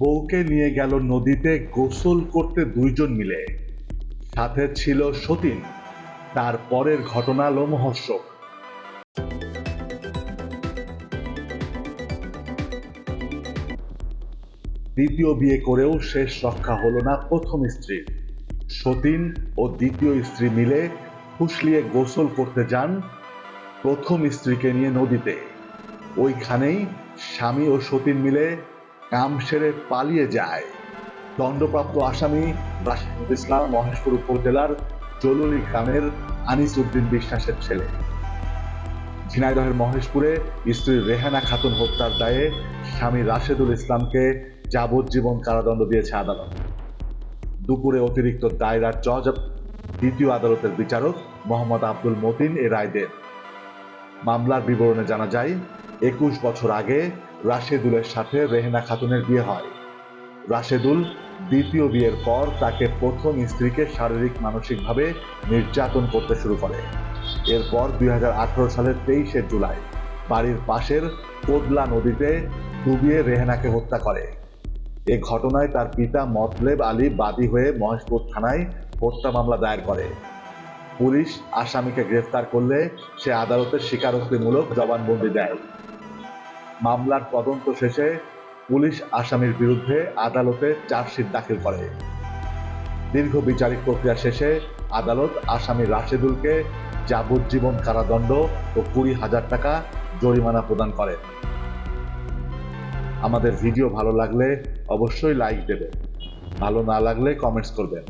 বউকে নিয়ে গেল নদীতে গোসল করতে দুইজন মিলে, সাথে ছিল সতীন। তার পরের ঘটনা লোমহর্ষক। দ্বিতীয় বিয়ে করেও শেষ রক্ষা হলো না প্রথম স্ত্রীর। সতীন ও দ্বিতীয় স্ত্রী মিলে ফুসলিয়ে গোসল করতে যান প্রথম স্ত্রীকে নিয়ে নদীতে। ওইখানেই স্বামী ও সতীন মিলে কাম সেরে পালিয়ে যায়। দণ্ডপ্রাপ্ত আসামি রাশেদুল ইসলাম মহেশপুর উপজেলার জলুলি গ্রামের আনিস উদ্দিন বিশ্বাসের ছেলে। ঝিনাইদহের মহেশপুরে স্ত্রী রেহানা খাতুন হত্যার দায়ে স্বামী রাশেদুল ইসলামকে যাবজ্জীবন কারাদণ্ড দিয়েছে আদালত। দুপুরে অতিরিক্ত দায়রার জজ দ্বিতীয় আদালতের বিচারক মোহাম্মদ আব্দুল মতিন এ রায় দেন। মামলার বিবরণে জানা যায়, ২১ বছর আগে রাশেদুলের সাথে রেহানা খাতুনের বিয়ে হয়। রাশেদুল দ্বিতীয় বিয়ের পর তাকে প্রথম স্ত্রীকে শারীরিক মানসিকভাবে নির্যাতন করতে শুরু করে। এরপর ২০১৮ সালের ২৩শে জুলাই বাড়ির পাশের কোদলা নদীতে ডুবিয়ে রেহানাকে হত্যা করে। এ ঘটনায় তার পিতা মতলেব আলী বাদী হয়ে মহেশপুর থানায় হত্যা মামলা দায়ের করে। পুলিশ আসামিকে গ্রেফতার করলে সে আদালতে স্বীকারোক্তিমূলক জবানবন্দি দেয়। মামলার তদন্ত শেষে পুলিশ আসামির বিরুদ্ধে আদালতে চার্জশিট দাখিল করে। দীর্ঘ বিচারিক প্রক্রিয়া শেষে আদালত আসামি রাশেদুলকে যাবজ্জীবন কারাদণ্ড ও ২০,০০০ টাকা জরিমানা প্রদান করে। আমাদের ভিডিও ভালো লাগলে অবশ্যই লাইক দেবেন, ভালো না লাগলে কমেন্টস করবেন।